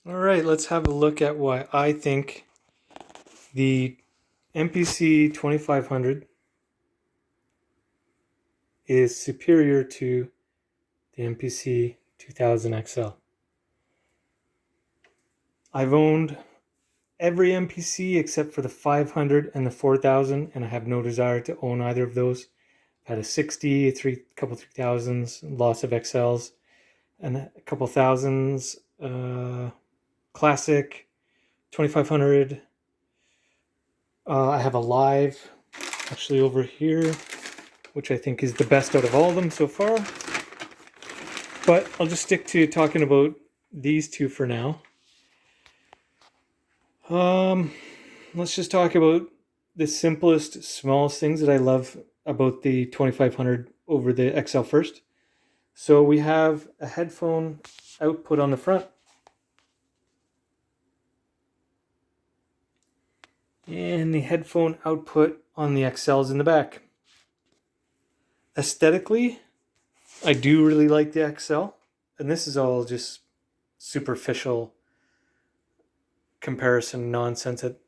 All right, let's have a look at why I think the MPC2500 is superior to the MPC2000XL. I've owned every MPC except for the 500 and the 4000, and I have no desire to own either of those. I've had a 60, couple 3000s, lots of XLs, and a couple thousands, classic, 2500. I have a live, actually over here, which I think is the best out of all of them so far. But I'll just stick to talking about these two for now. Let's just talk about the simplest, smallest things that I love about the 2500 over the XL first. So we have a headphone output on the front. And the headphone output on the XLs in the back. Aesthetically, I do really like the XL. And this is all just superficial comparison nonsense that,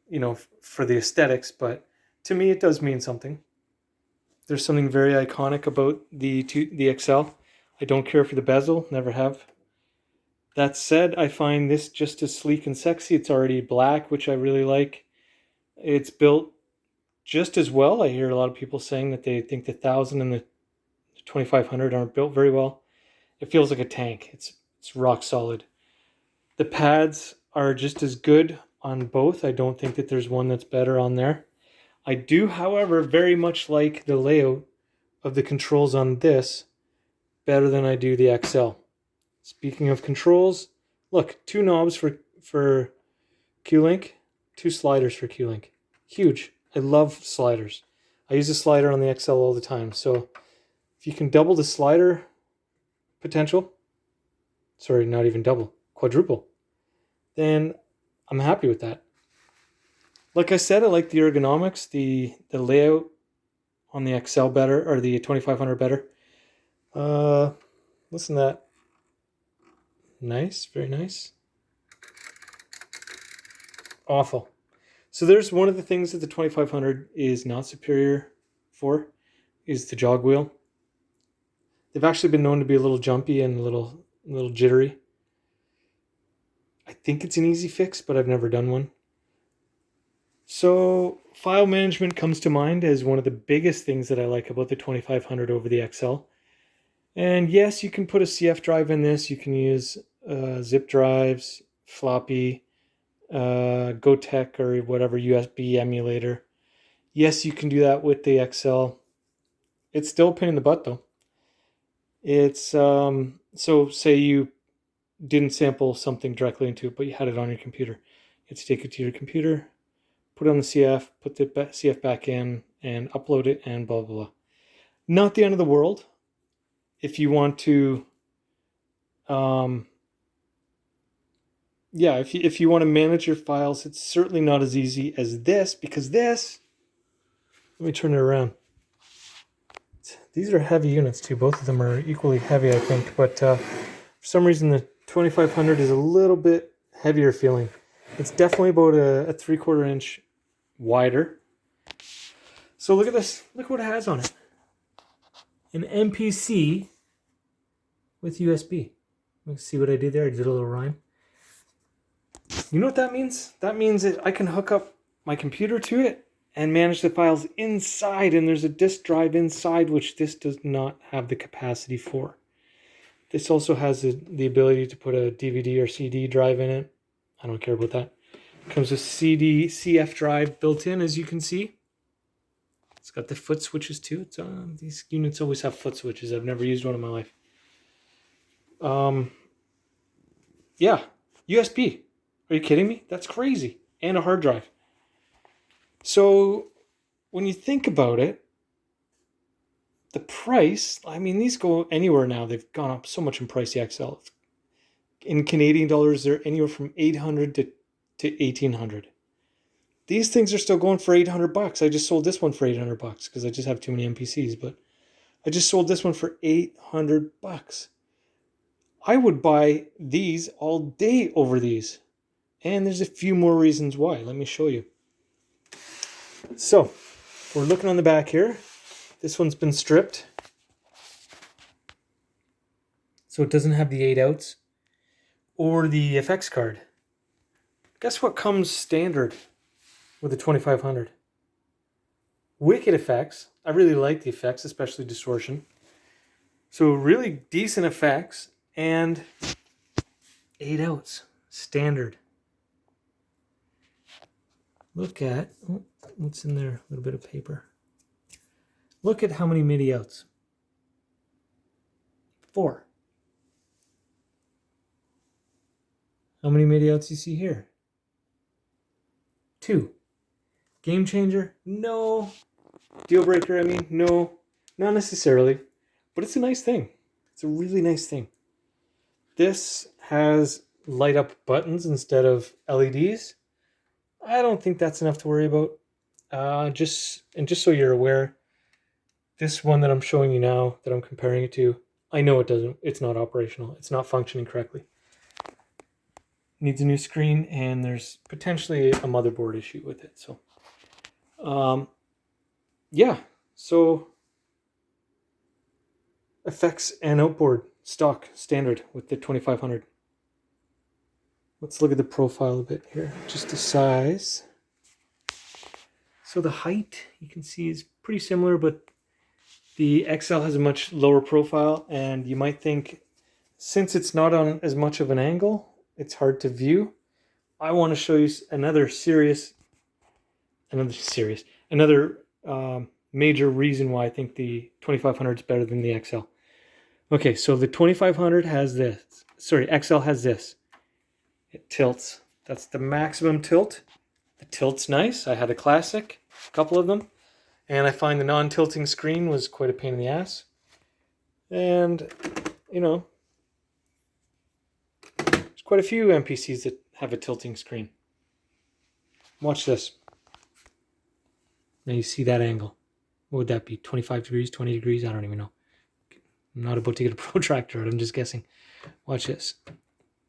for the aesthetics, but to me it does mean something. There's something very iconic about the XL. I don't care for the bezel, never have. That said, I find this just as sleek and sexy. It's already black, which I really like. It's built just as well. I hear a lot of people saying that they think the 1000 and the 2500 aren't built very well. It feels like a tank. It's rock solid. The pads are just as good on both. I don't think that there's one that's better on there. I do, however, very much like the layout of the controls on this better than I do the XL. Speaking of controls, look, 2 knobs for Q-Link, 2 sliders for Q-Link. Huge. I love sliders. I use a slider on the XL all the time. So if you can double the slider potential, sorry, not even double, quadruple, then I'm happy with that. Like I said, I like the ergonomics, the layout on the XL better, or the 2500 better. Listen to that. Nice, very nice. Awful. So there's one of the things that the 2500 is not superior for, is the jog wheel. They've actually been known to be a little jumpy and a little jittery. I think it's an easy fix, but I've never done one. So file management comes to mind as one of the biggest things that I like about the 2500 over the XL. And yes, you can put a CF drive in this. You can use zip drives, floppy, GoTech or whatever USB emulator. Yes, you can do that with the XL. It's still a pain in the butt though. It's so say you didn't sample something directly into it, but you had it on your computer. You have to take it to your computer, put it on the CF, put the CF back in, and upload it, and blah, blah, blah. Not the end of the world. If you want to, if you want to manage your files, it's certainly not as easy as this, because this, let me turn it around. These are heavy units too. Both of them are equally heavy, I think, but for some reason the 2500 is a little bit heavier feeling. It's definitely about a 3/4 inch wider. So look at this. Look what it has on it. An MPC with USB. Let's see what I did there. I did a little rhyme. You know what that means? That means that I can hook up my computer to it and manage the files inside, and there's a disk drive inside, which this does not have the capacity for. This also has the ability to put a DVD or CD drive in it. I don't care about that. It comes with CD, CF drive built in, as you can see. It's got the foot switches too. These units always have foot switches. I've never used one in my life. Yeah, USB. Are you kidding me? That's crazy. And a hard drive. So when you think about it, the price, I mean, these go anywhere now. They've gone up so much in price, the XL. In Canadian dollars, they're anywhere from $800 to $1,800. These things are still going for $800. I just sold this one for $800 because I just have too many MPCs, but I just sold this one for $800. I would buy these all day over these. And there's a few more reasons why. Let me show you. So, we're looking on the back here. This one's been stripped. So it doesn't have the 8 outs or the FX card. Guess what comes standard with the 2500? Wicked effects. I really like the effects, especially distortion. So really decent effects and 8 outs, standard. Look at, what's in there? A little bit of paper. Look at how many MIDI outs. 4. How many MIDI outs do you see here? 2. Game changer? No. Deal breaker, I mean? No. Not necessarily. But it's a nice thing. It's a really nice thing. This has light up buttons instead of LEDs. I don't think that's enough to worry about. Just so you're aware, this one that I'm showing you now, that I'm comparing it to, I know it's not operational. It's not functioning correctly. Needs a new screen, and there's potentially a motherboard issue with it. So, yeah. So, effects and outboard stock standard with the 2500. Let's look at the profile a bit here. Just the size. So the height you can see is pretty similar, but the XL has a much lower profile, and you might think, since it's not on as much of an angle, it's hard to view. I want to show you another major reason why I think the 2500 is better than the XL. Okay, so the 2500 has this. Sorry, XL has this. It tilts. That's the maximum tilt. The tilt's nice. I had a classic, a couple of them, and I find the non-tilting screen was quite a pain in the ass. And, you know, there's quite a few MPCs that have a tilting screen. Watch this. Now you see that angle. What would that be? 25 degrees, 20 degrees? I don't even know. I'm not about to get a protractor out. I'm just guessing. Watch this.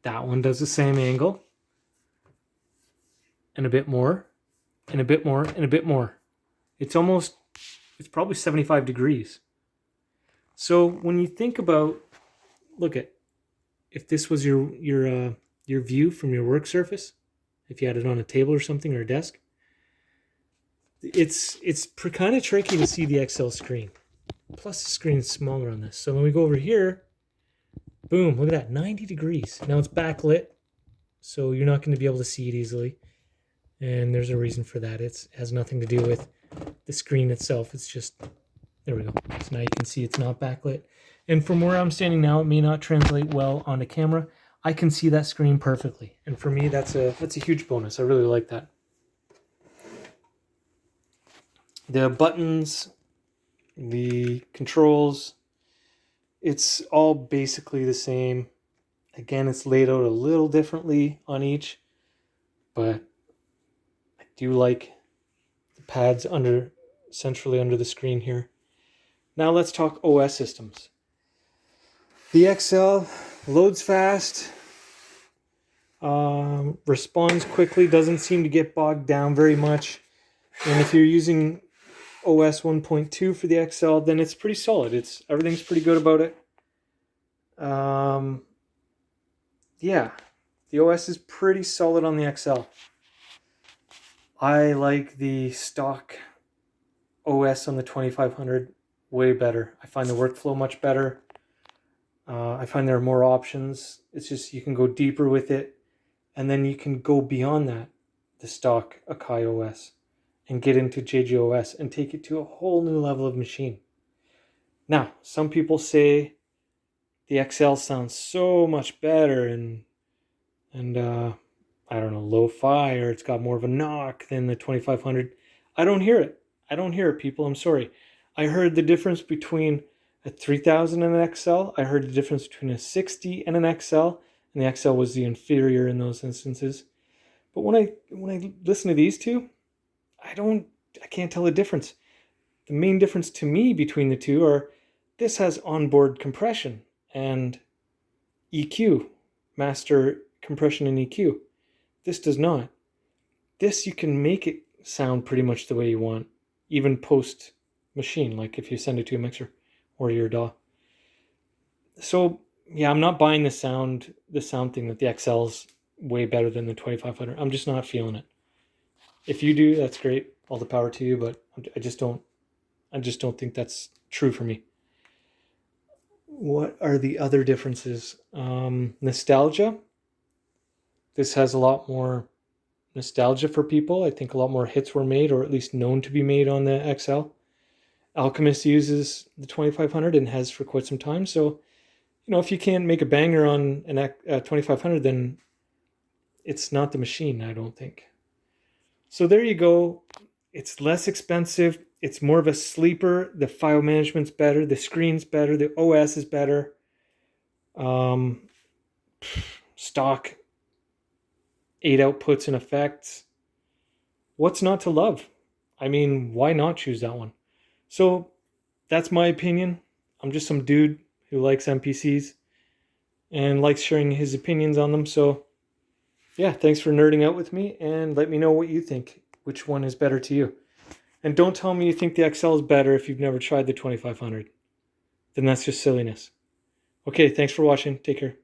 That one does the same angle. And a bit more. And a bit more. And a bit more. It's probably 75 degrees. So when you think about, look at, if this was your view from your work surface, if you had it on a table or something, or a desk, it's kind of tricky to see the XL screen. Plus the screen is smaller on this. So when we go over here, boom, look at that, 90 degrees. Now it's backlit, so you're not going to be able to see it easily. And there's a reason for that. It has nothing to do with the screen itself. It's just, there we go. So now you can see it's not backlit. And from where I'm standing now, it may not translate well on the camera. I can see that screen perfectly. And for me, that's a huge bonus. I really like that. The buttons, the controls, it's all basically the same. Again, it's laid out a little differently on each, but I do like the pads centrally under the screen here. Now let's talk OS systems. The XL loads fast, responds quickly, doesn't seem to get bogged down very much. And if you're using OS 1.2 for the XL, then it's pretty solid. Everything's pretty good about it. Yeah, the OS is pretty solid on the XL. I like the stock OS on the 2500 way better. I find the workflow much better. I find there are more options. It's just you can go deeper with it, and then you can go beyond that, the stock Akai OS, and get into JGOS and take it to a whole new level of machine. Now, some people say the XL sounds so much better and I don't know, lo-fi, or it's got more of a knock than the 2500. I don't hear it. I don't hear it, people. I'm sorry. I heard the difference between a 3000 and an XL. I heard the difference between a 60 and an XL, and the XL was the inferior in those instances. But when I listen to these two, I can't tell the difference. The main difference to me between the two are this has onboard compression and EQ, master compression and EQ. This does not. This, you can make it sound pretty much the way you want, even post machine, like if you send it to a mixer or your DAW. So yeah, I'm not buying the sound thing that the XL's way better than the 2500. I'm just not feeling it. If you do, that's great. All the power to you, but I just don't think that's true for me. What are the other differences? Nostalgia. This has a lot more nostalgia for people. I think a lot more hits were made, or at least known to be made, on the XL. Alchemist uses the 2500 and has for quite some time. So, if you can't make a banger on a 2500, then it's not the machine, I don't think. So there you go. It's less expensive. It's more of a sleeper. The file management's better. The screen's better. The OS is better. Stock 8 outputs and effects. What's not to love? I mean, why not choose that one? So that's my opinion. I'm just some dude who likes MPCs and likes sharing his opinions on them. So yeah, thanks for nerding out with me, and let me know what you think. Which one is better to you? And don't tell me you think the XL is better if you've never tried the 2500. Then that's just silliness. Okay, thanks for watching. Take care.